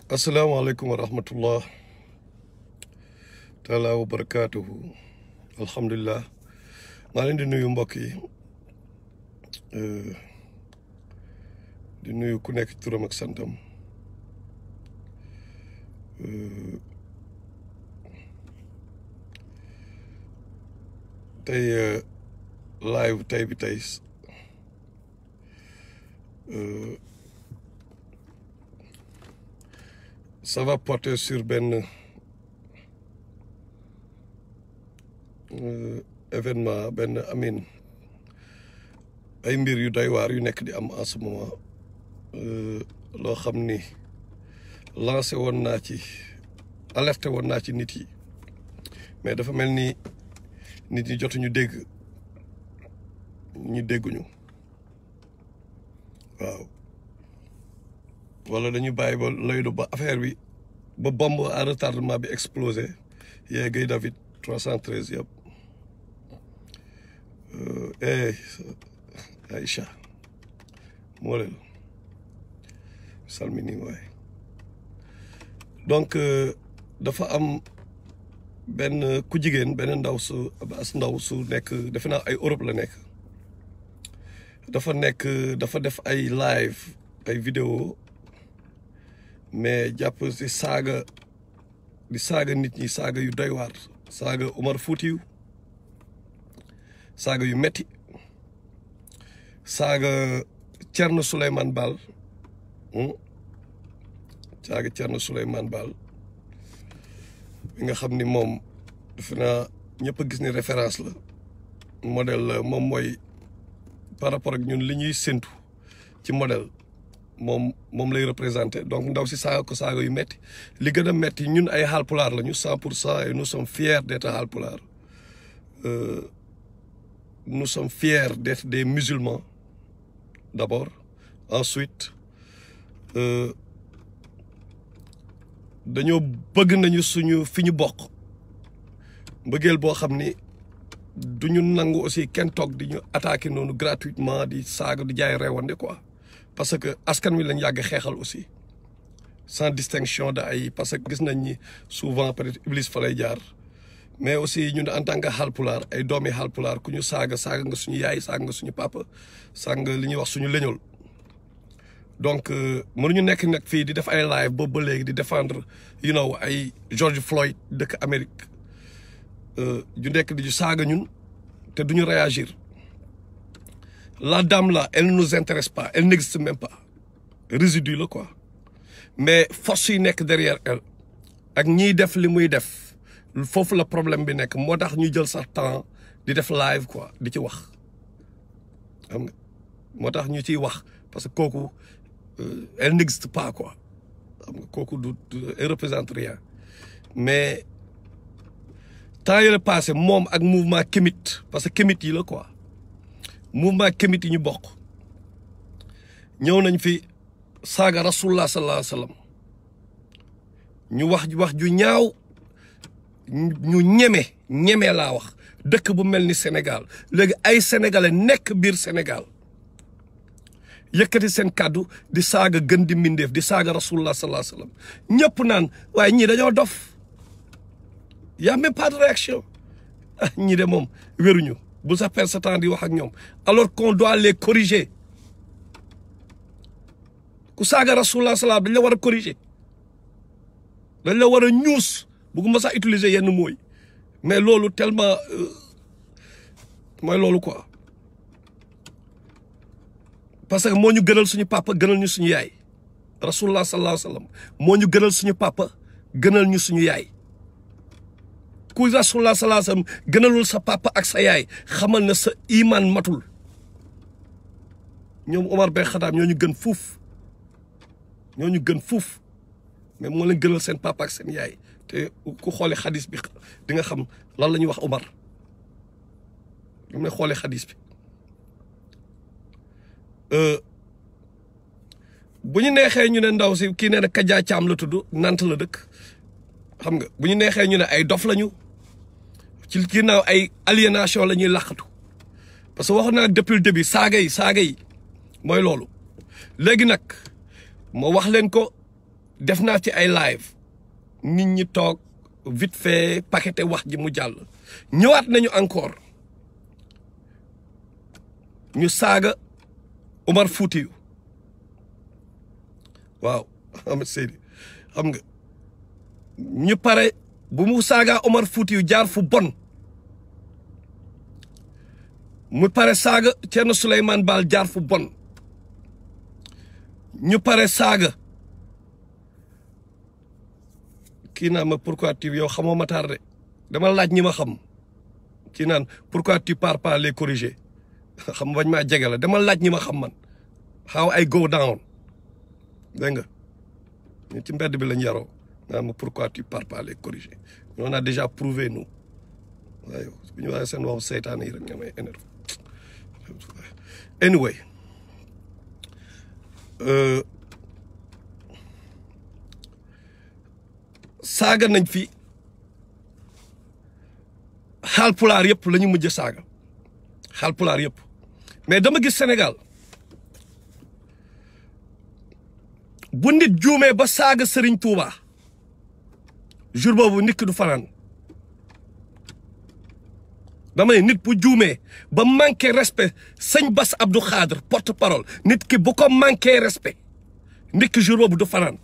asalaamaaleykum wa rahmatullah taala wa barakaatuhu alhamdulilah maa leen di nuyu mbokk yi di nuyu ku nekk turam ak santam tey live tey bi tey ça va porter sur benn événement benn amin ay mbir yu doy waar yu nekk di am en ce moment loo xam ni lancé woon naa ci alerté woon naa ci nit yi mais dafa mel ni nit ñi jotuñu dégg ñu dégguñu waaw wala dañu bàyyi ba laydu ba affaire bi ba bombe à retardement bi explosé yee Guèye David 313 yëpp Aïcha moo leen salmini waaye donc dafa am benn ku jigéen benn ndaw su ndaw su nekk defe naa ay Europe la nekk dafa def ay live ay vidéo mais jàpp si di saaga nit ñi saaga yu doy waar saaga Omar Foutiou saaga yu metti saaga Thierno Souleymane Baal saaga Thierno Souleymane Baal bi nga xam ni moom defe naa ñëpp a gis ni référence la modèle la moom mooy par rapport ak ñun li ñuy séntu ci modèle moom lay représenté donc ndaw si saaga ko saaga yu metti li gën a metti ñun ay Haalpulaar lañu 100% et nous sommes fiers d'être Haalpulaar nous sommes fiers d'être des musulmans d'abord ensuite dañoo bëgg nañu suñu fi ñu bokk mbëggeel boo xam ni du ñu nangu aussi kenn toog di ñu attaquer noonu gratuitement di saaga di jaay reewande quoi parce que askan wi lañ yàgg xeexal aussi sans distinction de ay parce que gis nañ ni souvent peut-être Iblis fa lay jaar mais aussi ñun en tant que Haalpulaar ay doomi Haalpulaar ku ñu saaga nga suñu yaay saaga nga suñu papa saaga li ñuy wax suñu leñol donc mënuñu nekk nag fii di def ay live boobu ba léegi di défendre ay George Floyd dëkk Amérique ju nekk di saaga ñun te duñu réagir la dame là elle ne nous intéresse pas elle n'existe même pas résidu la quoi mais force yi nekk derrière elle ak ñiy def li muy def foofu la problème bi nekk moo tax ñu jël sax temps di def live quoi di ci wax xam nga moo tax ñu ciy wax parce que kooku elle n'existe pas quoi xam nga kooku elle représente rien mais temps yële passé moom ak mouvement Kémit parce que Kémit yi la quoi mouvement Kémit yi ñu bokk ñëw nañ fi saaga rasulullah sallallahu alayhi wa sallam ñu wax ju ñaaw ñu ñeme laa wax dëkk bu mel ni Sénégal léegi ay sénégalais nekk biir Sénégal yëkkati seen kàddu di saaga gën di mbindeef di saaga rasulullah sallallahu alayhi wa sallam ñëpp naan waaye ñii dañoo dof y a même pas de réaction ñii de moom wéruñu bu sax perdre sa temps di wax ak ñoom alors qu'on doit les corriger ku saaga rasulullah sallallahu dañ la war a corriger dañ la war a ñuus bëgguma sax utiliser yenn mooy mais loolu tellement mooy loolu quoi parce que moo ñu gënal suñu papa gënal ñu suñu yaay rasulullah sallallahu alayhi wa sallam moo ñu gënal suñu papa gënal ñu suñu yaay ku rasulullah sallallahu alayhi wa sallam gënalul sa papa ak sa yaay xamal na sa iman matul ñoom Omar Ben Khattab ñoo ñu gën fuuf mais moo leen gënal seen papa ak seen yaay te ku xoolee xadis bi di nga xam lan la ñuy wax Omar lu may xoolee xadis bi bu ñu neexee ñu ne ndaw si kii nee na Kaja Caam la tudd Nant la dëkk xam nga bu ñu neexee ñu ne ay dof lañu ci ginnaaw ay aliénation la ñuy làqatu parce que waxoon naa depuis le début saaga yi mooy loolu léegi nag moo wax leen ko def naa ci ay live nit ñi toog vite fait paqueté wax ji mu jàll ñëwaat nañu encore ñu saaga Omar Foutiyou waaw Ahmed Seydi xam nga ñu pare bu mu saaga Omar Foutiyou jaar fu bon mu pare saaga Thierno Souleymane Baal jaar fu bon ñu pare saaga kii naan ma pourquoi tu yow xamoo ma tardé dama laaj ñi ma xam kii naan pourquoi tu pars pas les corriger xam bañ maa jege la dama laaj ñi ma xam man how I go down dégg nga ñu ci mbedd bi lañ yaroo naan ma pourquoi tu pars pas les corriger on a déjà prouvé nous waaye bu ñu waxee seen waxu seytaane yi rek nga may énerve anyway saaga nañ fi Haalpulaar yëpp la ñu mujj saaga Haalpulaar yëpp mais dama gis Sénégal bu nit juumee ba saaga Serigne Touba jour boobu nit ki du fanaan dama ne nit bu juumee ba manqué respect sëñ Bass Abdou Khadre porte parole nit ki bu ko manqué respect nit ki jour boobu du fanaan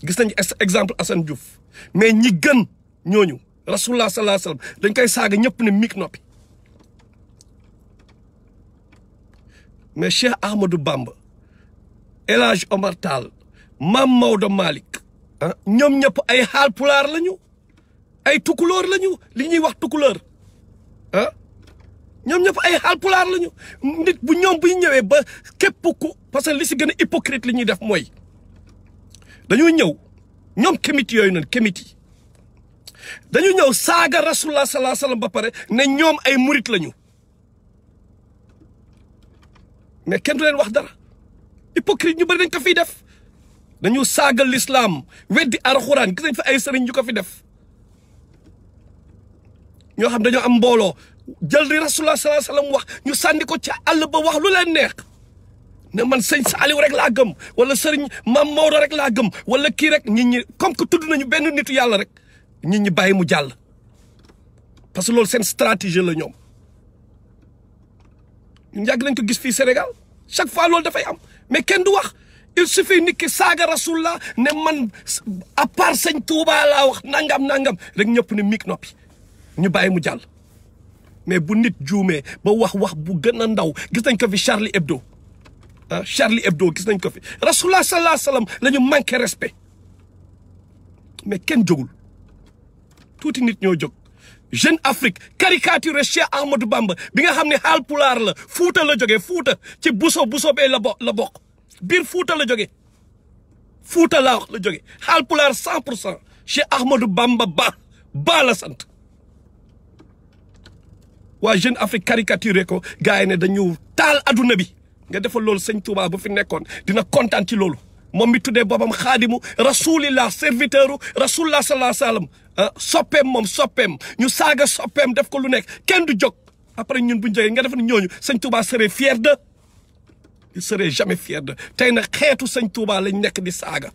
gis nañu exemple Assane Diouf mais ñi gën ñooñu rasulullah sallallahu alayhi wasallam dañ koy saaga ñëpp ne mik noppi mais Cheikh Ahmadou Bamba El Hadj Omar Tall Mame Maodo Malick ah ñoom ñëpp ay Haalpulaar lañu ay tukulóor lañu li ñuy wax tukulóor ah ñoom ñëpp ay Haalpulaar lañu nit bu ñoom buy ñëwee ba képp ku parce que li si gën a hypocrite li ñuy def mooy dañoo ñëw ñoom kémit yooyu noonu kémit yi dañu ñëw saaga rasulullah sallallahu alayhi wasallam ba pare ne ñoom ay murit lañu mais kenn du leen wax dara hypocrite ñu bëri dañ ko fiy def dañu saaga l'islam weddi alxuraan gis nañ fa ay sëriñ ñu ko fi def ñoo xam dañoo am mbooloo jël di rasulullah sallallahu alayhi wasallam wax ñu sànni ko ca àll ba wax lu leen neex ne man sëñ Saliou rek laa gëm wala sëriñ Mame Maodo rek laa gëm wala kii rek nit ñi comme que tudd nañu benn nitu yàlla rek nit ñi bàyyi mu jàll parce que loolu seen stratégie la ñoom ñun yàgg nañ ko gis fii Sénégal chaque fois loolu dafay am mais kenn du wax il suffit nit ki saaga rasulullah ne man à part sëñ Touba laa wax nangam rek ñëpp ne mik noppi ñu bàyyi mu jàll mais bu nit juumee ba wax bu gën a ndaw gis nañ ko fi Charlie Hebdo ah Charlie Hebdo gis nañ ko fi rasulullah sallallahu alayhi wasallam la ñu manqué respect mais kenn jógul tuuti nit ñoo jóg Jeune Afrique caricature Cheikh Ahmadou Bamba bi nga xam ne Haalpulaar la Fuuta la jógee Fuuta ci buso bee la bokk biir Fuuta la jógee Fuuta laa wax la jógee Haalpulaar 100% Cheikh Ahmadou Bamba ba la sant waa Jeune Afrique caricature ko gars yi ne dañu taal adduna bi nga defal loolu sëñ Touba bu fi nekkoon dina kontaan ci loolu moom mi tuddee boppam xaadimu rasulillah serviteur rasulullah sallallahu alayhi wasallam soppeem moom soppeem ñu saaga soppeem def ko lu nekk kenn du jóg après ñun bu ñu jógee nga def ne ñooñu sëñ Touba serait fier de il serait jamais fier de tey nag xeetu sëñ Touba lañ nekk di saaga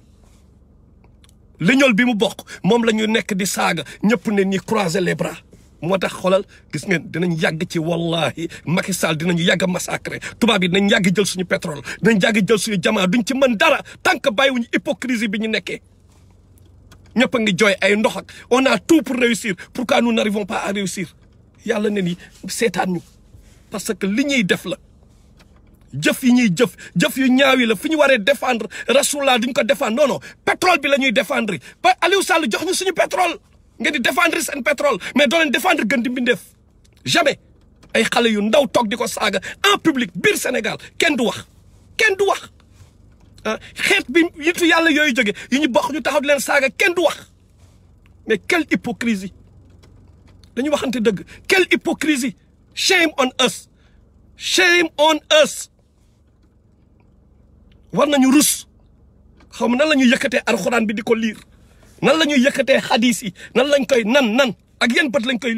liñol bi mu bokk moom la ñu nekk di saaga ñëpp ne ñi croiser les bras moo tax xoolal gis ngeen dinañ yàgg ci wallahi Macky Sall dinañu yàgg a massacrer tubaab yi dinañ yàgg jël suñu pétrole dinañ yàgg jël suñu jamaa duñ ci mën dara tant que bàyyiwuñu hypocrisie bi ñu nekkee ñëpp a ngi jooy ay ndox ak on a tout pour réussir pourquoi nous n'arrivons pas à réussir yàlla ne ni seetaan ñu parce que li ñuy def la jëf yi ñuy jëf yu ñaaw yi la fi ñu waree défendre rasulullah duñ ko défendre non non pétrole bi la ñuy défendre ba Aliou Sall jox ñu suñu pétrole ngeen di défendre seen pétrole mais doo leen défendre gën di mbindeef jamais ay xale yu ndaw toog di ko saaga en public biir Sénégal kenn du wax ah xeet bi yitu yàlla yooyu jóge yi ñu bokk ñu taxaw di leen saaga kenn du wax mais quelle hypocrisie dañu waxante dëgg quelle hypocrisie shame on us war nañu rus xaw ma nan la ñuy yëkkatee alxuraan bi di ko liir nan la ñuy yëkkatee xadis yi nan lañ koy nan ak yan bët lañ koy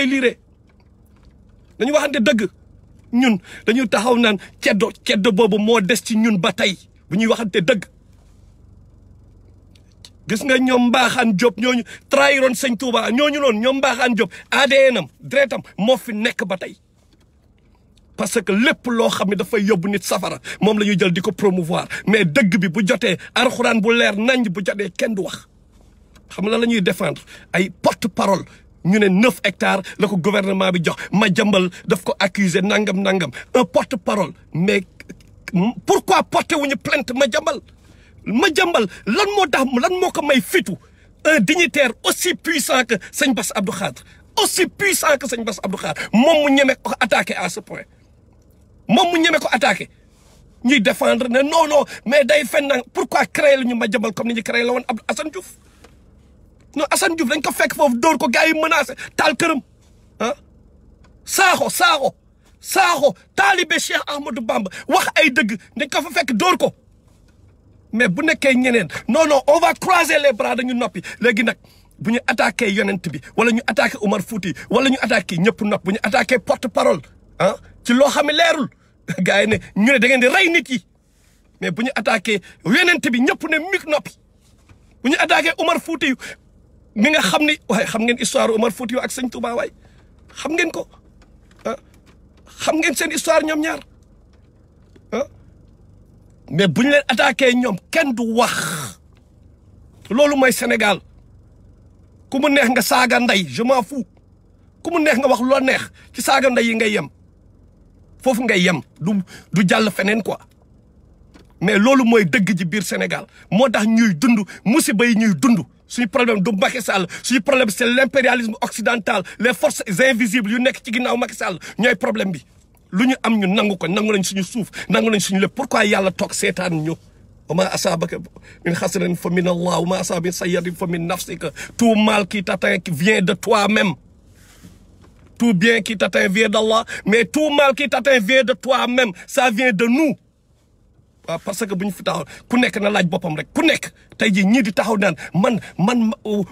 liiree dañu waxante dëgg ñun dañu taxaw naan ceddo boobu moo des ci ñun ba tey bu ñuy waxante dëgg gis nga ñoom Mbaxane Diop ñooñu trahiroon sëñ Touba ñooñu noonu ñoom Mbaxane Diop ADN-am deretam moo fi nekk ba tey parce que lépp loo xam ne dafay yóbbu nit safara moom la ñuy jël di ko promouvoir mais dëgg bi bu jotee alxuraan bu leer nañ bu jotee kenn du wax xam nga la ñuy défendre ay porte-parole ñu ne 9 hectares la ko gouvernement bi jox Madiambal daf ko accuser nangam un porte-parole mais pourquoi porté wuñu plainte Madiambal lan moo tax lan moo ko may fitu un dignitaire aussi puissant que sëñ Bass Abdou Khadre aussi puissant que sëñ Bass Abdou Khadre moom mu ñeme ko attaqué à ce point moom mu ñeme ko attaqué ñuy défendre ne non mais day fen na pourquoi créé la ñu Madiambal comme ni ñu créé la woon Assane Diouf non Assane Diouf dañ ko fekk foofu dóor ko gars yi menacé taal këram ah saaxo taalibe Cheikh Ahmadou Bamba wax ay dëgg dañ ko fa fekk dóor ko mais bu nekkee ñeneen non on va croiser les bras dañu noppi léegi nag bu ñu attaqué yonent bi wala ñu attaqué Omar Fouti wala ñu attaqué ñëpp nopp bu ñu attaqué porte-parole ah ci loo xam ne leerul gars yi ne ñu ne da ngeen di rey nit yi mais bu ñu attaqué yonent bi ñëpp ne mig noppi bu ñu attaqué Omar Fouti mi nga xam ni waaye xam ngeen histoire Omar Fouti ak sëñ Touba waay xam ngeen ko ah xam ngeen seen histoire ñoom ñaar ah mais bu ñu leen attaqué ñoom kenn du wax loolu mooy Sénégal ku mu neex nga saaga ndey je m'en fous ku mu neex nga wax loo neex ci saaga ndey yi ngay yem foofu ngay yem du jàll feneen quoi mais loolu mooy dëgg ji biir Sénégal moo tax ñuy dund musiba yi ñuy dund suñu problème du Macky Sall suñu problème c'est l'impérialisme occidental les forces invisibles yu nekk ci ginnaaw Macky Sall ñooy problème bi lu ñu am ñu nangu ko nangu nañ suñu suuf nangu nañ suñu lépp pourquoi yàlla toog seetaan ñu wa ma asabaka min xasanatin fa min Allah wa ma asaba min sayyi'atin fa min nafsika tout mal qui t'atteint vient de toi-même tout bien qui t'atteint vient d'Allah mais tout mal qui t'atteint vient de toi-même ça vient de nous waaw parce que bu ñu fi taxaw ku nekk na laaj boppam rek ku nekk tey jii ñii di taxaw naan man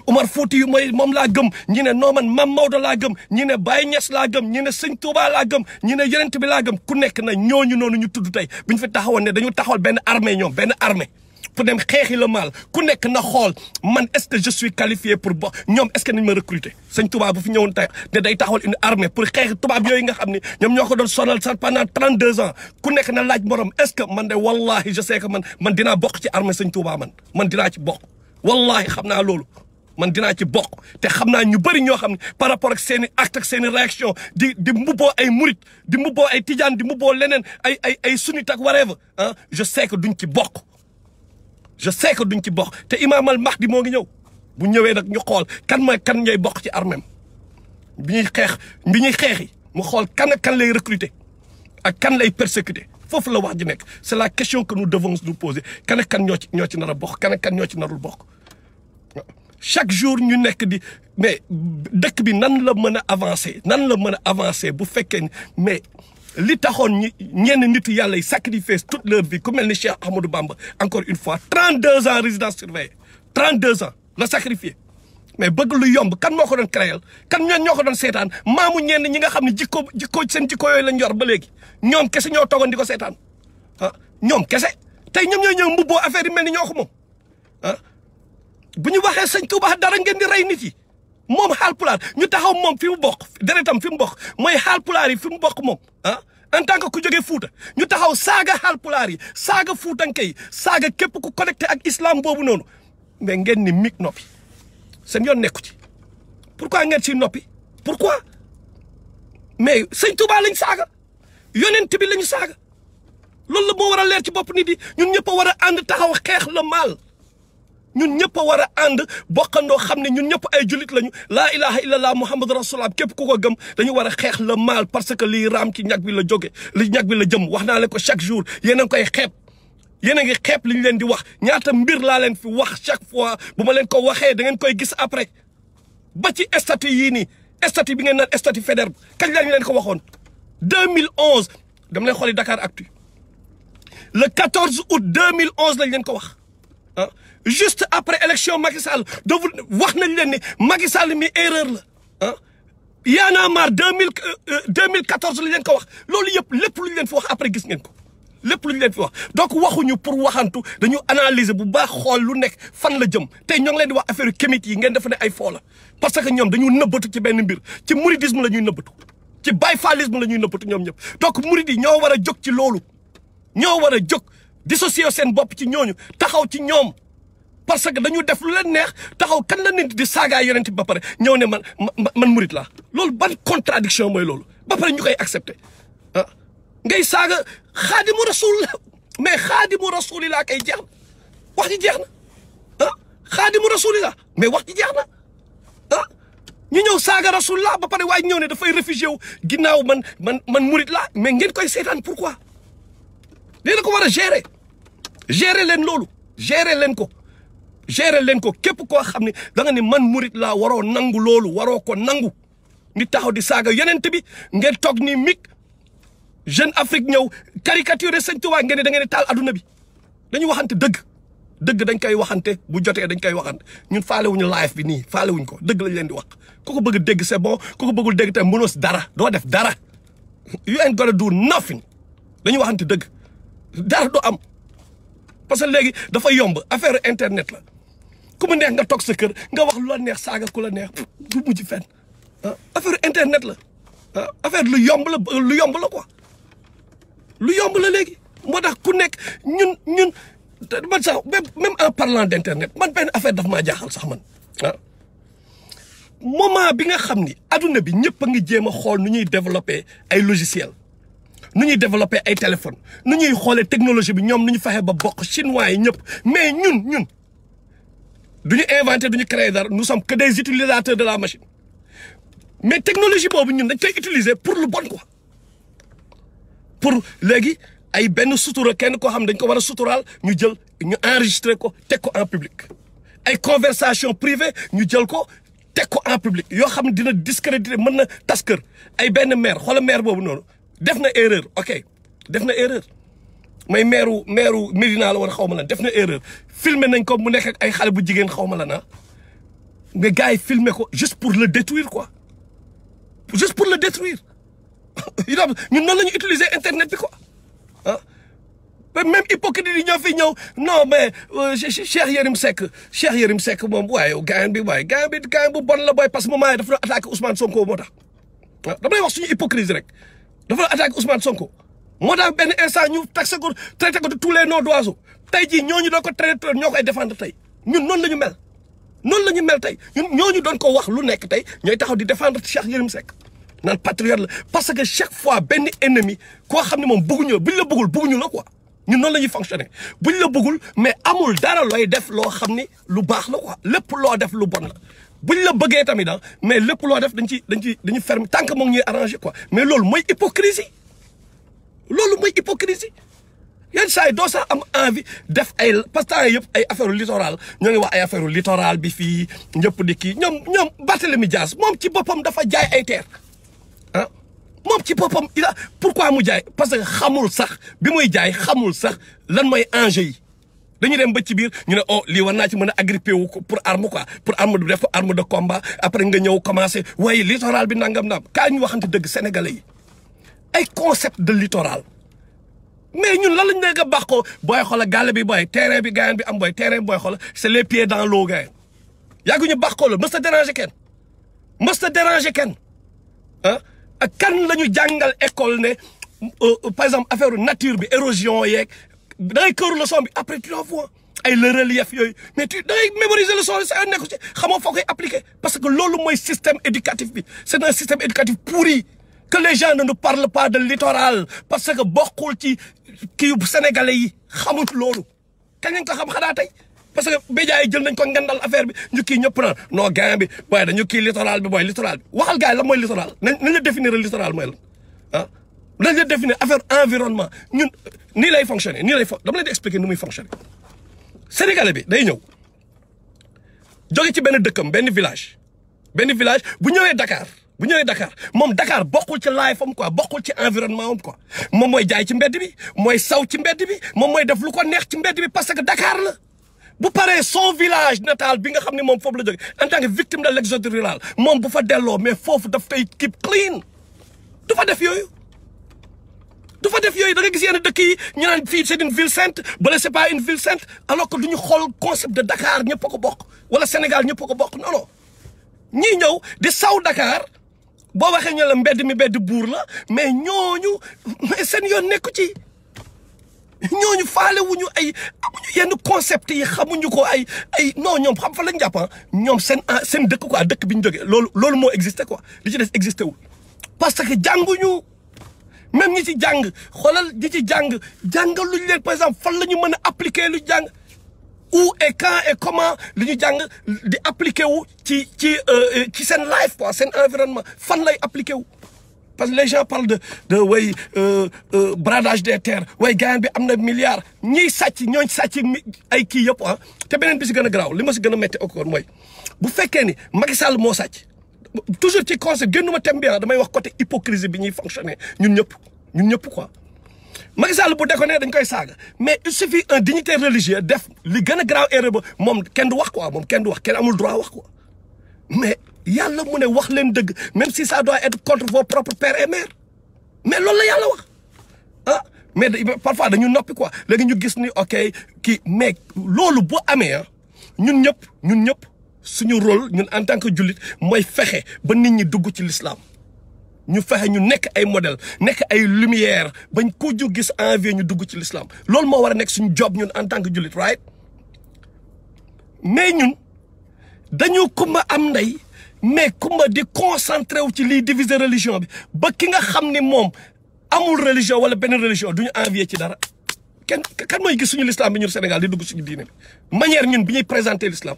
Omar Fouti yu mooy moom laa gëm ñi ne non man Mame Maodo laa gëm ñi ne Baye Niass laa gëm ñi ne Sëñ Touba laa gëm ñi ne Yonent bi laa gëm ku nekk na ñooñu noonu ñu tudd tey bu ñu fi taxawoon ne dañu taxawal benn armée ñoom benn armée pour dem xeexi le mal ku nekk na xool man est-ce que je suis qualifié pour bo ñoom est-ce que nañ ma recruter Sëñ Touba bu fi ñëwoon tey ne day taxawal une armée pour xeexi tubaab yooyu nga xam ne ñoom ñoo ko doon sonal sax pendant 32 ans ku nekk na laaj morom est-ce que man de wallahi je sais que man dinaa bokk ci armée Sëñ Touba man dinaa ci bokk wallahi xam naa loolu man dinaa ci bokk te xam naa ñu bëri ñoo xam ne par rapport ak seen i acte ak seen i réaction di mbubboo ay murit di mbubboo ay tijaan di mbubboo leneen ay sunnit ak whatever ah je sais que duñ ci bokk je sais que duñ ci bokk te Imam al Mahdi moo ngi ñëw bu ñëwee nag ñu xool kan ñooy bokk ci armée bi ñuy xeexi mu xool kan lay recruter ak kan lay persécuter foofu la wax ji nekk c'est la question que nous devons nous poser kan ñoo ci nar a bokk kan ñoo ci narul bokk chaque jour ñu nekk di mais dëkk bi nan la mën a avancer bu fekkee mais li taxoon ñenn nitu yàlla yi sacrifier toute leur vie ku mel ni Cheikh Ahmadou Bamba encore une fois 32 ans résidence surveillée 32 ans la sacrifier mais bëgg lu yomb kan moo ko doon créer kan ñoo ko doon seetaan maamu ñenn ñi nga xam ne jikko seen jikko yooyu lañ yor ba léegi ñoom kese ñoo toogoon di ko seetaan ah ñoom kese tey ñoom ñooy ñëw mbubboo affaire yi mel ni ñoo ko moom ah bu ñu waxee sëñ Touba dara ngeen di rey nit yi moom Haalpulaar ñu taxaw moom fi mu bokk deretam fi mu bokk mooy Haalpulaar yi fi mu bokk moom ah en tant que ku jógee Fuuta ñu taxaw saaga Haalpulaar yi saaga Fuutanke yi saaga képp ku connecté ak islam boobu noonu mais ngeen ni mig noppi seen yoon nekku ci pourquoi ngeen ci noppi pourquoi mais sëñ Touba lañ saaga yonent bi lañu saaga loolu la moo war a leer ci bopp nit yi ñun ñëpp a war a ànd taxaw xeex le mal ñun ñëpp a war a ànd bokkandoo xam ne ñun ñëpp ay jullit lañu laa ilaha illallah muhammad rasulullah képp ku ko gëm dañu war a xeex le mal parce que lii raam ci ñag bi la jóge li ñag bi la jëm wax naa leen ko chaque jour yéen a ngi koy xeeb yéen a ngi xeeb li ñu leen di wax ñaata mbir laa leen fi wax chaque fois bu ma leen ko waxee da ngeen koy gis après ba ci statut yii nii statut bi ngeen naan statut Faidherbe kañ lañ leen ko waxoon 2011 dama leen xooli Dakar Actu le 14 août 2011 lañ leen ko wax ah juste après élection Macky Sall wax nañ leen ni Macky Sall mi erreur la ah Y'en a marre 2014 lañ leen ko wax loolu yëpp lépp lu ñu leen fi wax après gis ngeen ko lépp lu ñu leen fi wax donc waxuñu pour waxantu dañu analyser bu baax xool lu nekk fan la jëm tey ñoo ngi leen di wax affaire kémit yi ngeen defe ne ay foo la parce que ñoom dañu nëbbatu ci benn mbir ci mouridisme la ñuy nëbbatu ci bayfalisme la ñuy nëbbatu ñoom ñëpp donc murid yi ñoo war a jóg ci loolu ñoo war a jóg dissocier seen bopp ci ñooñu taxaw ci ñoom parce que dañu def lu leen neex taxaw kan la nit di saagaay yonent bi ba pare ñëw ne man murid laa loolu ban contradiction mooy loolu ba pare ñu koy accepter ah ngay saaga xaadimu rasul la mais xaadimu rasulillah kay jeex na wax ji jeex na ah xaadimu rasulillah mais wax ji jeex na ah ñu ñëw saaga rasulillah ba pare waaye ñëw ne dafay réfugié wu ginnaaw man murid laa mais ngeen koy seetaan pourquoi léegi ko war a gérer leen loolu gérer leen ko képp koo xam ne da nga ni man murid laa waroo nangu loolu waroo ko nangu ni taxaw di saaga yonent bi ngeen toog ni mig Jeune Afrique ñëw caricature Sëñ Tuubaa ngeen ne da ngeen di taal adduna bi dañu waxante dëgg dañ koy waxante bu jotee dañ koy waxante ñun faalewuñu live bi nii faalewuñ ko dëgg lañ leen di wax ku ko bëgg dégg c'est bon ku ko bëggul dégg tam mënoo si dara doo def dara you ain't gonna do nothing dañu waxante dëgg dara du am parce que léegi dafa yomb affaire internet la ku mu neex nga toog sa kër nga wax lu la neex saaga ku la neex du mujj fenn affaire internet la affaire lu yomb la quoi lu yomb la léegi moo tax ku nekk ñun man sax même en parlant d'internet man benn affaire daf maa jaaxal sax man moment bi nga xam ni adduna bi ñëpp a ngi jéem a xool nu ñuy développer ay logiciel nu ñuy développer ay téléphone nu ñuy xoolee technologie bi ñoom nu ñu fexe ba bokk chinois yi ñëpp mais ñun duñu inventer duñu créer dara nous sommes que des utilisateurs de la machine mais technologie boobu ñun dañ koy utiliser pour lu bon quoi pour léegi ay benn sutura kenn koo xam dañ ko war a suturaal ñu jël ñu enregistrer ko teg ko en public ay conversation privée ñu jël ko teg ko en public yoo xam ne dina discréditer mën na tas kër ay benn maire xoola maire boobu noonu def na erreur ok def na erreur may maire Médina la war xaw ma lan def na erreur filmer nañ ko mu nekk ak ay xale bu jigéen xaw ma la na mais gars yi filmer ko juste pour le détruire quoi juste pour le détruire ñun noonu la ñu utiliser internet bi quoi ah même hypocrite yi ñoo fi ñëw non mais Cheikh Yérim Seck moom waaye gaañ bi bu bon la booy parce que moment yi dafa doon attaqué Ousmane Sonko moo tax waaw dama lay wax suñu hypocrisie rek dafa doon attaqué Ousmane Sonko moo tax benn instant ñu taxé ko traité ko de tous les noms d'oiseaux tey jii ñooñu doon ko traité ñoo koy défendre tey ñun noonu la ñu mel noonu la ñu mel tey ñun ñooñu doon ko wax lu nekk tey ñooy taxaw di défendre Cheikh Yérim Seck naan patriote la parce que chaque fois benn ennemi koo xam ne moom bëgguñu buñ la bëggul la quoi ñun noonu la ñuy fonctionner buñ la bëggul mais amul dara looy def loo xam ni lu baax la quoi lépp loo def lu bon la buñ la bëggee tamit mais lépp loo def dañuy fermer tant que moom ñuy arranger quoi mais loolu mooy hypocrisie yenn saa yi doo sax am envie def ay parce que temps yëpp ay affaire littoral ñoo ngi wax ay affaire littoral bi fii ñëpp di kii ñoom Barthélémy Dias moom ci boppam dafa jaay ay terre ah moom ci boppam pourquoi mu jaay parce que xamul sax bi muy jaay xamul sax lan mooy enjeu yi dañu dem ba ci biir ñu ne lii war naa ci mën a agrippé wu ko pour arme quoi pour arme def ko arme de combat après nga ñëw commencé waaye littoral bi nangam kaa ñu waxante dëgg sénégalais yi ay concept de littoral mais ñun lan lañ nekk a baax ko booy xoola gàll bi booy terrain bi gaayan bi am booy terrain bi booy xoola c'est les pieds dans l'eau gaayan yàgguñu baax ko la mës ta déranger kenn ah ak kan la ñu jàngal école ne par exemple affaire nature bi érosion yeeg da ngay këru leçon bi après tu vois ay le relief yooyu mais da ngay mémoriser leçon yi sa nekku ci xamoo foo koy appliquer parce que loolu mooy système éducatif bi c'est un système éducatif pourri que les gens ne nous parlent pas de littoral parce que bokkul ci kii sénégalais yi xamul loolu kañ lañ ko xam xanaa tey parce que médias yi jël nañ ko ngandal affaire bi ñu kii ñëpp naan non gain bi booy dañu kii littoral bi booy littoral bi waxal gars yi la mooy littoral nañ la définir littoral mooy lan ah nañ la définir affaire environnement ñun nii lay fonctionner dama leen di expliquer nu muy fonctionner sénégalais bi day ñëw jóge ci benn dëkkam benn village bu ñëwee Dakar moom Dakar bokkul ci life am quoi bokkul ci environnement am quoi moom mooy jaay ci mbedd bi mooy saw ci mbedd bi moom mooy def lu ko neex ci mbedd bi parce que Dakar la bu paree son village natal bi nga xam ne moom foofu la jóge en tant que victime de l'exode rural moom bu fa delloo mais foofu daf koy keep clean du fa def yooyu du fa def yooyu da nga gis yenn dëkk yi ñu naan fii c'est une ville sainte bala c'est pas une ville sainte alors que du ñu xool concept de Dakar ñëpp a ko bokk wala Sénégal ñëpp a ko bokk non non ñii ñëw di saw Dakar boo waxee ñu la mbedd mi mbedd buur la mais ñooñu mais seen yoon nekku ci ñooñu faale wuñu ay amuñu yenn concept yi xamuñu ko ay non ñoom xam fa lañ jàpp ñoom seen dëkk quoi dëkk bi ñu jógee loolu moo existé quoi li ci des existé wul parce que jànguñu même ñi ci jàng xoolal ñi ci jàngaluñ leen par exemple fan la ñu mën a appliquer lu jàng où et quand et comment li ñu jàng di appliquer wu ci seen life quoi seen environnement fan lay appliquer wu. parce que les gens parlent de way bradage des terres way gaayan bi am na milliards ñiy sàcc ñooñ sàcc ay kii yëpp te beneen bi si gën a garaaw li ma si gën a métti encore mooy bu fekkee ni Macky Sall moo sàcc toujours ci concept génnuma thème bi damay wax côté hypocrisie bi ñuy fonctionner ñun ñëpp quoi Macky Sall bu déconné dañ koy saaga mais il suffit un dignitaire religieux def li gën a garaaw erreur ba moom kenn du wax quoi moom kenn du wax kenn amul droit wax quoi mais yàlla mu ne wax leen dëgg même si ça doit être contre vos propres pères et mères mais loolu la yàlla wax mais parfois dañu noppi quoi léegi ñu gis ni ok kii mais loolu bu amee ñun ñëpp suñu rôle ñun en tant que jullit mooy fexe ba nit ñi dugg ci l'islam ñu fexe ñu nekk ay modèle nekk ay lumière bañ ko ju gis envie ñu dugg ci l'islam loolu moo war a nekk suñu job ñun en tant que jullit right mais ñun dañu kumba am ndey mais kumba di concentré wu ci liy diviser religion bi ba ki nga xam ni moom amul religion wala benn religion duñu envier ci dara kan mooy gis suñu l'islam bi ñun Sénégal di dugg suñu diine bi manière ñun bi ñuy présenter l'islam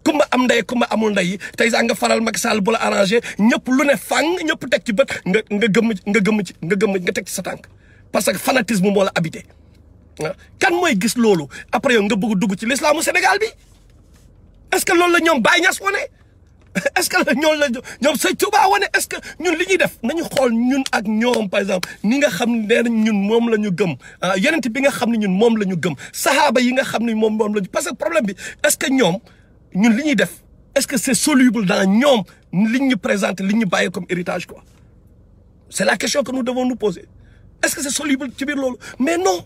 kumba am ndey kumba amul ndey tey sax nga faral Macky Sall bu la arrangé ñëpp lu ne fang ñëpp teg ci bët nga teg ci sa tànk parce que fanatisme moo la habité kan mooy gis loolu après yow nga bëgg dugg ci l'islamu Sénégal bi est-ce que loolu la ñoom Baye Niass wane est-ce que ñoom Sëñ Touba wane est-ce que ñun li ñuy def nañu xool ñun ak ñoom par exemple ni nga xam ne nee nañ ñun moom la ñu gëm yonent bi nga xam ne ñun moom la ñu gëm sahaaba yi nga xam ne moom la ñu parce que problème bi est-ce que ñoom ñun li ñuy def est-ce que c'est soluble dans ñoom li ñu présenter li ñu bàyyi comme héritage quoi c'est la question que nous devons nous poser est-ce que c'est soluble ci biir loolu mais non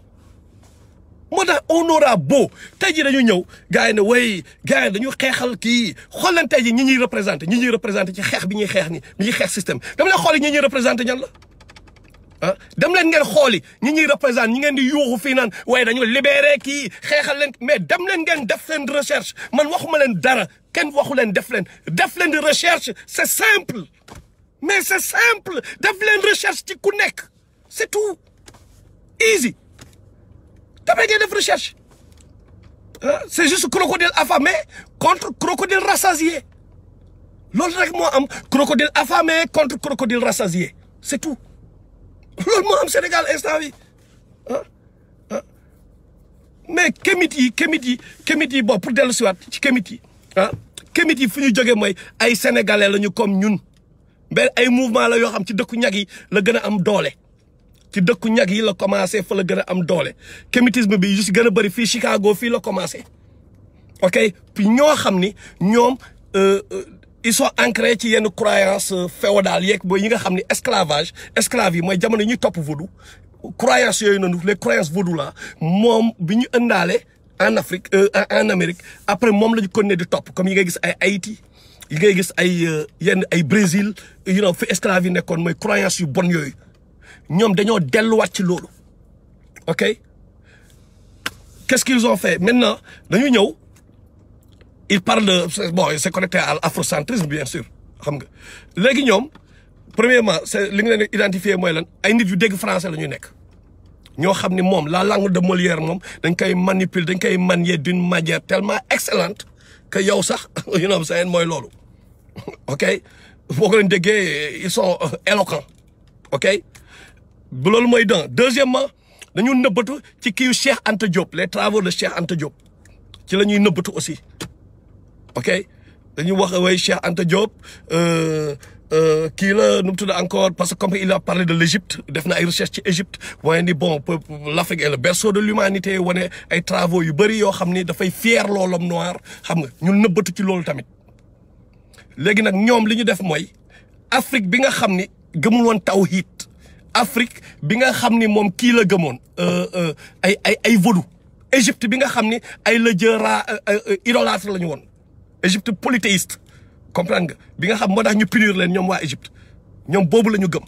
moo tax on aura beau tey jii dañu ñëw gars yi ne way gars yi dañu xeexal kii xool leen tey jii ñi ñuy représenté ci xeex bi ñuy xeex ni bi ñuy xeex système dama leen xooli ñi ñuy représenté ñan la dem leen ngeen xooli ñi ñuy représenté ñi ngeen di yuuxu fii naan waaye dañu libéré kii xeexal leen mais dem leen ngeen def leen recherche man waxuma leen dara kenn waxu leen def leen di recherche c'est simple mais c'est simple def leen recherche ci ku nekk c'est tout easy damay ngeen def recherche c'est juste crocodile affamé contre crocodile rassasié loolu rek moo am crocodile affamé contre crocodile rassasié c'est tout loolu moo am Sénégal instant bi mais kémit yi bon pour dellu siwaat ci kémit yi fu ñu jógee mooy ay sénégalais lañu comme ñun mais ay mouvement la yoo xam ci dëkku ñag yi la gën a am doole ci dëkku ñag yi la commencé fa la gën a am doole kémitisme bi yu si gën a bëri fii Chicago fii la commencé ok puis ñoo xam ni ñoom ils sont ancrés ci yenn croyance féodale yeeg booy yi nga xam ni esclave yi mooy jamono yi ñuy topp vaudou croyance yooyu noonu les croyances vaudou la moom bi ñu ëndaale en Afrique en Amérique après moom la ñu continuer di topp comme yi ngay gis ay Haïti yi ngay gis ay Brésil fi esclave yi nekkoon mooy croyance yu bon yooyu ñoom dañoo delluwaat ci loolu ok qu'est-ce qu'ils ont fait maintenant dañu ñëw il parle de bon c'est connecté à l'afrocentrisme bien sûr xam nga léegi ñoom premièrement c'est li nga leen identifier mooy lan ay nit yu dégg français la ñu nekk ñoo xam ni moom la langue de Molière moom dañ koy manipuler dañ koy manier d'une manière tellement excellente que yow sax seen mooy loolu ok boo ko leen déggee ils sont éloquents ok bu loolu mooy deuxièmement dañu nëbbatu ci kii Cheikh Anta Diop les travaux de Cheikh Anta Diop ci la ñuy nëbbatu aussi ok dañuy wax way Cheikh Anta Diop kii la nu mu tudd encore parce que comme il a parlé de l'Égypte def na ay recherche ci Égypte waaye ni bon l'Afrique est le berceau de l'humanité wane ay travaux yu bëri yoo xam ni dafay fier l'homme noir xam nga ñun nëbbatu ci loolu tamit léegi nag ñoom li ñu def mooy Afrique bi nga xam ni gëmul woon tawhid Afrique bi nga xam ni moom kii la gëmoon ay vaudou Égypte bi nga xam ni ay la jëra idolâtre la ñu woon Égypte polythéiste comprendre nga bi nga xam moo tax ñu punir leen ñoom waa Égypte ñoom boobu la ñu gëm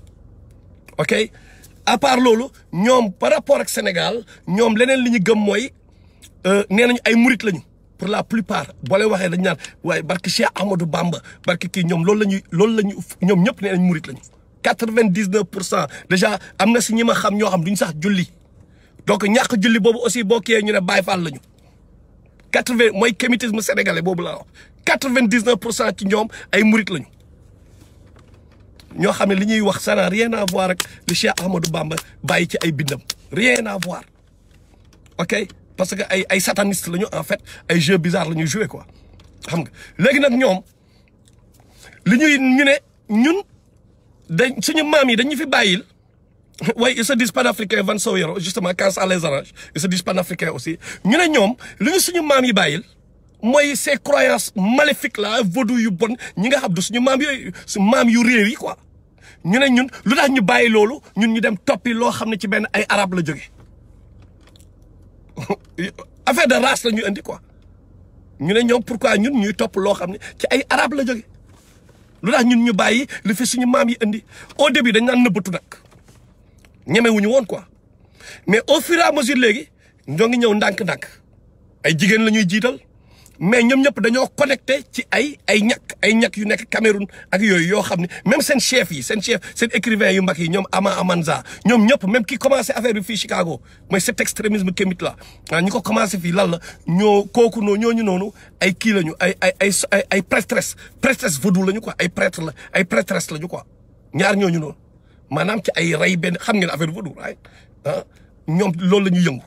ok à part loolu ñoom par rapport ak Sénégal ñoom leneen li ñu gëm mooy nee nañu ay murit lañu pour la plupart boo leen waxee dañu naan waaye barke Cheikh Ahmadou Bamba barke kii ñoom loolu la ñu ñoom ñëpp nee nañ murit lañu 99% déjà am na si ñi ma xam ñoo xam duñ sax julli donc ñàkk julli boobu aussi boo kiiyee ñu ne Baye Fall lañu 80 mooy kémitisme sénégalais boobu la wax 99% ci ñoom ay murit lañu ñoo xam ne li ñuy wax ça n'a rien à voir ak li Cheikh Ahmadou Bamba bàyyi ci ay bindam rien à voir ok parce que ay satanistes lañu en fait ay jeux bizarres la ñuy jouer quoi xam nga léegi nag ñoom li ñu ne ñun dañ suñu maam yi dañu fi bàyyil waaye ils se disent panafricains Van Sowero justement quand ça les arrange ils se disent panafricains aussi ñu ne ñoom li ñu suñu maam yi bàyyil mooy ces croyances maléfiques là vaudou yu bon ñi nga xam du suñu maam yooyu su maam yu réew yi quoi ñu ne ñun lu tax ñu bàyyi loolu ñun ñu dem toppi loo xam ne ci benn ay arab la jóge affaire de race la ñu indi quoi ñu ne ñoom pourquoi ñun ñuy topp loo xam ne ci ay arab la jóge lu tax ñun ñu bàyyi li fi suñu maam yi indi au début dañ naan nëbbatu nag ñemewuñu woon quoi mais au fur et à mesure léegi ñoo ngi ñëw ndànk-ndànk ay jigéen la ñuy jiital mais ñoom ñëpp dañoo connecté ci ay ñàkk yu nekk Cameroun ak yooyu yoo xam ne même seen chef seen écrivain yu mag yi ñoom Amanza ñoom ñëpp même ki commencé affaire bi fii Chicago mooy cet extrémisme kémite là ñi ko commencé fii lan la ñooñu noonu ay kii lañu ay prêtresse vaudou lañu quoi ay prêtresse lañu quoi ñaar ñooñu noonu maanaam ci ay rey benn xam ngeen affaire vaudou right ñoom loolu la ñu yëngu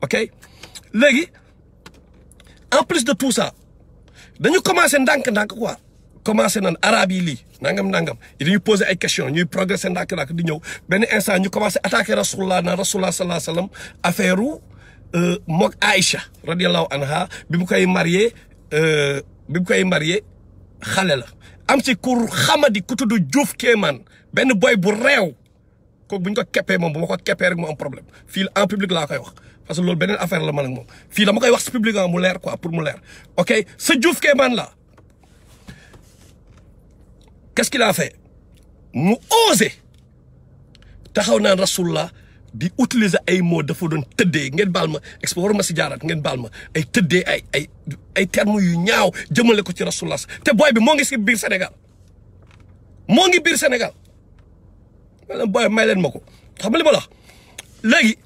ok léegi en plus de tout ça dañu commencé ndànk-ndànk quoi commencé nan arabe yi lii nangam dañuy poser ay questions ñuy progresser ndànk-ndànk di ñëw benn instant ñu commencé attaquer rasulullah sallallahu alayhi wa sallam affaire mook Aïcha radiyallahu anha bi mu koy marié xale la am ci kur xamadi ku tudd Diouf Kéemaan benn boy bu réew kooku bu ñu ko keppee moom bu ma ko keppee rek mu am problème fii en public laa koy wax parce que loolu beneen affaire la man ak moom fii dama koy wax si public mu leer quoi pour mu leer ok ce Diouf Kéemaan là qu'est-ce qu'il a fait mu osé taxaw naan rasulullah di utiliser ay mots dafa doon tëddee ngeen baal ma expo waruma si jaaraat ngeen baal ma ay tëddee ay termes yu ñaaw jëmale ko ci rasulullah te booy bi moo ngi si biir Sénégal booy may leen ma ko xam nga li ma la wax léegi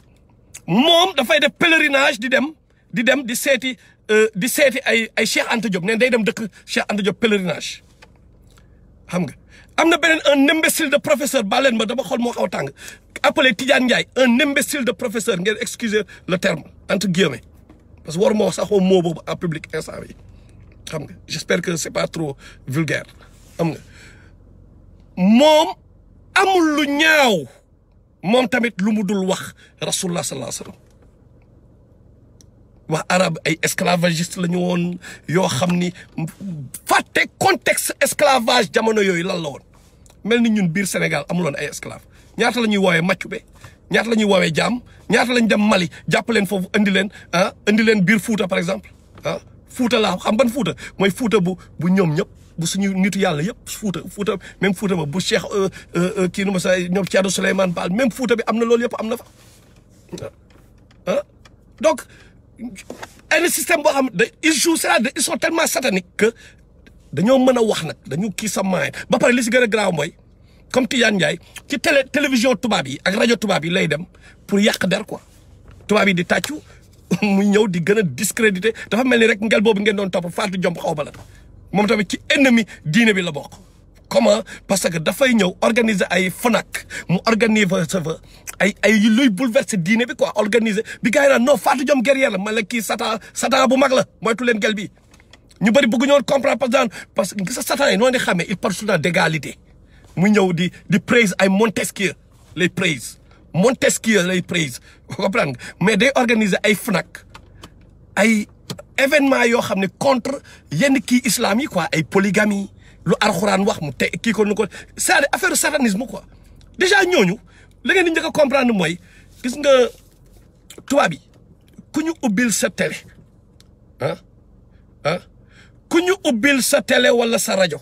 moom dafay def pèlerinage di dem di seeti ay Cheikh Anta Diop neen day dem dëkk Cheikh Anta Diop pèlerinage xam nga am na beneen un imbécile de professeur ba leen ma dama xool moo xaw a tàng appelé Tidiane Ndiaye un imbécile de professeur ngeen excusez le terme entre guillemets parce que war moo saxoo moo boobu en public instant yi xam nga j'espère que c'est pas trop vulgaire xam nga moom amul lu ñaaw moom tamit lu mu dul wax rasulullah sallallahu alayhi wa sallam wax arabe ay esclavagiste la ñu woon yoo xam ni fàtte contexte esclavage jamono yooyu lan la woon mel ni ñun biir Sénégal amuloon ay esclave ñaata la ñuy woowee maccube ñaata la ñuy woowee jaam ñaata lañ dem Mali jàpp leen foofu indi leen biir Fuuta par exemple Fuuta laa xam ban Fuuta mooy Fuuta bu ñoom ñëpp bu suñu nitu yàlla yëpp Fuuta même Fuuta ba bu Cheikh kii nu ma sa ñoom Thierno Souleymane Baal même Fuuta bi am na loolu yëpp am na fa donc un système boo xam ils jouent c'est-à-dire ils sont tellement sataniques que dañoo mën a wax nag dañu kii sa maay ba pare li si gën a graaw mooy comme Tidiane Ndiaye ci télévision tubaab yi ak rajo tubaab yi lay dem pour yàq der quoi tubaab yi di tàccu muy ñëw di gën a discréditer dafa mel ni rek ngel boobu ngeen doon topp Fatou Diom xaw ba la moom tamit ci ennemi diine bi la bokk. comment parce que dafay ñëw organiser ay FNAC mu organiser fa ay luy bouleverser diine bi quoi organiser bi gars yi naan non Fatou Diom guerrière la man la kii satan bu mag la moytu leen gel bi ñu bëri bëgg ñoo comprendre parce que gis satan yi noonu di xamee il parle souvent d'égalité mu ñëw di praise ay Montesquieu lay praise comprendre nga mais day organiser ay FNAC ay événement yoo xam ne contre yenn kii islam yi quoi ay polygamie lu alxuraan wax mu te kii ko nu ko c'est-à-dire affaire satanisme quoi déjà ñooñu la ngeen di njëkk a comprendre mooy gis nga tubaab bi ku ñu ubbil sa télé ku ñu ubbil sa télé wala sa rajo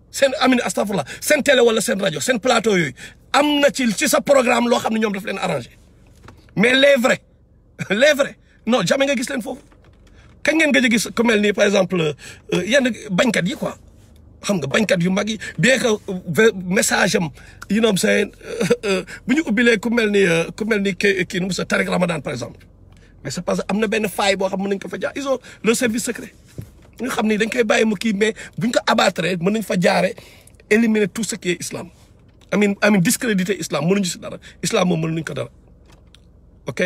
seen astafurlah seen télé wala seen rajo seen plateau yooyu am na ci sa programme loo xam ne ñoom daf leen arrangé mais les vrais non jamais nga gis leen foofu kañ ngeen gëj a gis ku mel ni par exemple yenn bañkat yi quoi xam nga bañkat yu mag yi bien que message am you know seen bu ñu ubbilee ku mel ni kii nu mu sa Tariq Ramadan par exemple mais c'est parce que am na benn faille boo xam mën nañ ko fa jaar ils ont le service secret nga xam ni dañ koy bàyyi mu kii mais buñ ko abattre mën nañ fa jaare éliminer tout ce qui est islam amin discréditer islam mënuñu si dara islam moom mënuñ ko dara ok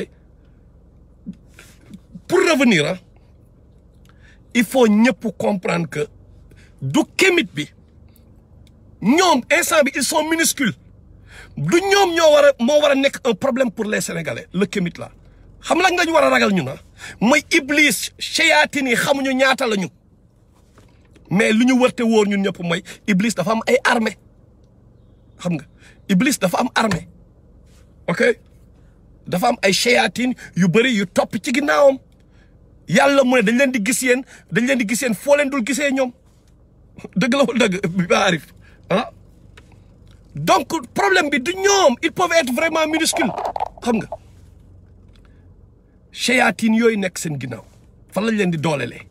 pour revenir il faut ñëpp comprendre que du kémit bi ñoom instant bi ils sont minuscules du ñoom moo war a nekk un problème pour les Sénégalais le kémit là xam lañ lañu war a ragal ñu na mooy iblis shayatin yi xamuñu ñaata lañu mais lu ñu wërte wóor ñun ñëpp mooy iblis dafa am ay armée xam nga iblis dafa am armée ok dafa am ay shayatin yu bëri yu topp ci ginnaawam yàlla mu ne dañ leen di gis yéen foo leen dul gisee ñoom dëgg la wala dëgg bi ba arif donc problème bi du ñoom ils peuvent être vraiment minuscules xam nga shayatin yooyu nekk seen ginnaaw fan lañ leen di doolelee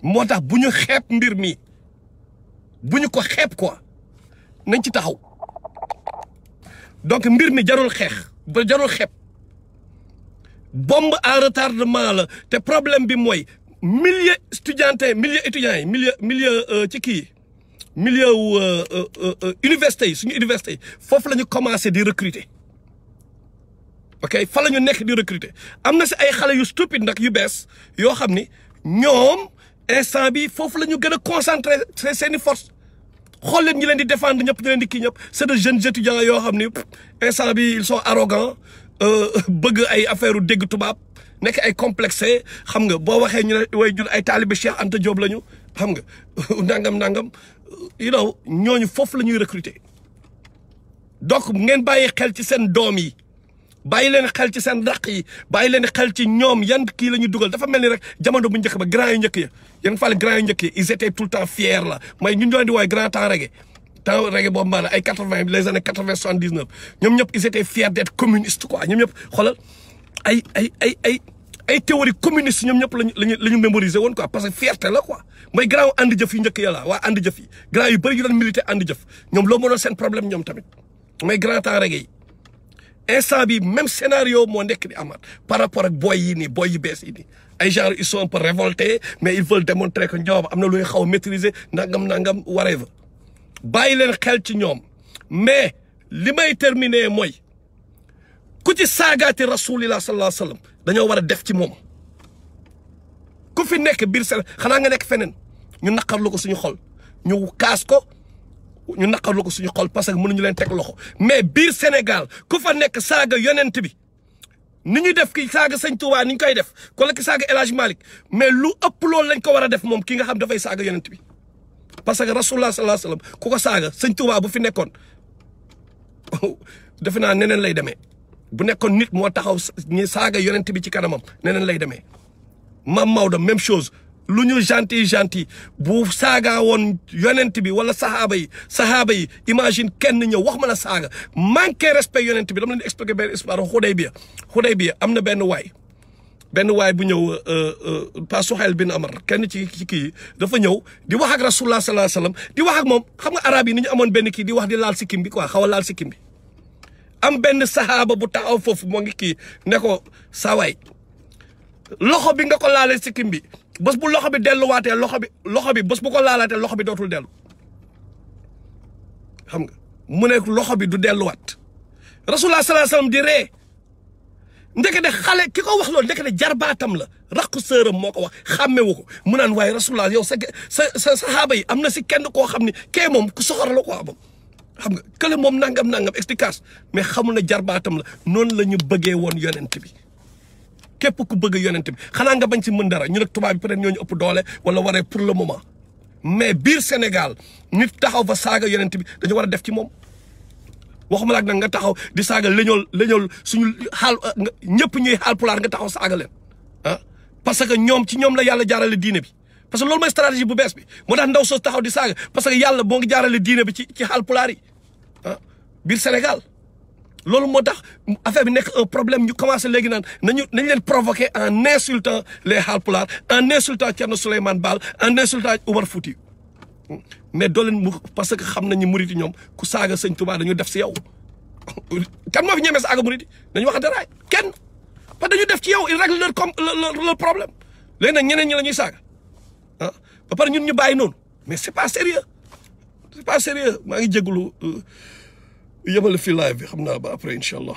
moo tax bu ñu xeeb mbir mi bu ñu ko xeeb quoi nañ ci taxaw donc mbir mi jarul xeex ba jarul xeeb bombe à retardement la te problème bi mooy milieu étudiants yi milieu ci kii milieu université yi suñu université yi foofu la ñu commencé di recruter ok fa la ñu nekk di recruter am na si ay xale yu stupide nag yu bees yoo xam ni ñoom instant bi foofu la ñu gën a concentrer seeni force xool leen ñi leen di défendre ñëpp ñi leen di kii ñëpp c'est de jeunes étudiants yoo xam ni instant bi ils sont arrogants bëgg ay affaire u dégg tubaab nekk ay complexé xam nga boo waxee ñu ne way jul ay taalibe Cheikh Anta Diop lañu xam nga nangam you know ñooñu foofu la ñuy recruter donc ngeen bàyyi xel ci seen doom yi bàyyi leen xel ci seen raq yi bàyyi leen xel ci ñoom yan kii la ñuy dugal dafa mel ni rek jamono bu njëkk ba grand yu njëkk ya yan fàle grand yu njëkk ya ils étaient tout le temps fiers là mooy ñun ñoo leen di woowee grand temps reggae boobu maanaam ay 80 les années 80 79 ñoom ñëpp ils étaient fiers d'être communistes quoi ñoom ñëpp xoolal ay théorie communiste ñoom ñëpp lañu mémoriser woon quoi parce que fierté la quoi mooy grand ànd jëf yu njëkk ya la waa ànd jëf yi grand yu bëri yu doon milité ànd jëf ñoom loo mënoon seen problème ñoom tamit mooy grand temps reggae yi instant bi même scénario moo nekk di amaat par rapport ak boy yi nii boy yu bees yi nii ay genre ils sont un peu révoltés mais ils veulent démontrer que ñoom am na luy xaw a maîtriser nangam whatever bàyyi leen xel ci ñoom mais li may terminer mooy ku ci saagaati rasulillah sallallahu alayhi wa sallam dañoo war a def ci moom ku fi nekk biir Sénégal xanaa nga nekk feneen ñu naqarlu ko suñu xol ñu kaas ko ñu naqarlu ko suñu xol parce que mënuñu leen teg loxo mais biir Sénégal ku fa nekk saaga yonent bi ni ñu def ki saaga sëñ Touba ni ñu koy def ko la ki saaga El Hadj Malick mais lu ëpp loolu lañ ko war a def moom ki nga xam dafay saaga yonent bi parce que rasulullah sallallahu alayhi wasallam ku ko saaga sëñ Touba bu fi nekkoon defe naa neneen lay demee bu nekkoon nit moo taxaw ñi saaga yonent bi ci kanamam neneen lay demee Mam Maodo même chose lu ñu gentil bu saaga woon yonent bi wala sahaaba yi imagine kenn ñëw wax ma la saaga manqué respect yonent bi dama leen di expliquer benn histoire Xudaybiya am na benn waay bu ñëw Pa Suhayl bin Amr kenn ci kii dafa ñëw di wax ak rasulullah sallallahu alayhi wasallam di wax ak moom xam nga arab yi ni ñu amoon benn kii di wax di laal sikkim bi quoi xaw a laal sikkim bi am benn sahaaba bu taxaw foofu moo ngi kii ne ko sawaay loxo bi nga ko laalee sikkim bi bés bu loxo bi delluwaatee loxo bi bés bu ko laalaatee loxo bi dootul dellu xam nga mu ne loxo bi du delluwaat rasulullah sallallahu alayhi wasallam di ree ndekete xale ki ko wax loolu ndekete jarbaatam la rakku sëram moo ko wax xàmmewu ko mu naan waaye rasulullah yow sa sahaaba yi am na si kenn koo xam ne kee moom ku soxor la ko moom xam nga kële moom nangam explication mais xamul na jarbaatam la noonu la ñu bëggee woon yonent bi képp ku bëgg yonent bi xanaa nga bañ ci mën dara ñu nag tubaab bi peut-être ñoo ñu ëpp doole wala waree pour le moment mais biir Sénégal nit taxaw fa saaga yonent bi dañu war a def ci moom waxuma la ak nag nga taxaw di saaga leñol suñu xaal ñëpp ñuy xaal pulaar nga taxaw saaga leen ah parce que ñoom ci ñoom la yàlla jaarale diine bi parce que loolu mooy stratégie bu bees bi moo tax ndaw soos taxaw di saaga parce que yàlla boo ngi jaarale diine bi ci xaal pulaar yi ah biir Sénégal loolu moo tax affaire bi nekk un problème ñu commencé léegi nañ leen provoquer en insultant les Haalpulaar en insultant Thierno Souleymane Baal en insultant Oumar Fouti mais doo leen parce que xam nañu murit yi ñoom ku saaga sëñ Touba dañu def si yow kan moo fi ñemee saaga murit yi dañu waxante raay kenn parce que dañu def ci yow il règle leur problème léegi nag ñeneen ñi la ñuy saaga ah ba pare ñun ñu bàyyi noonu mais c'est pas sérieux maa ngi jégalu yemale fii live bi xam naa ba après incha allah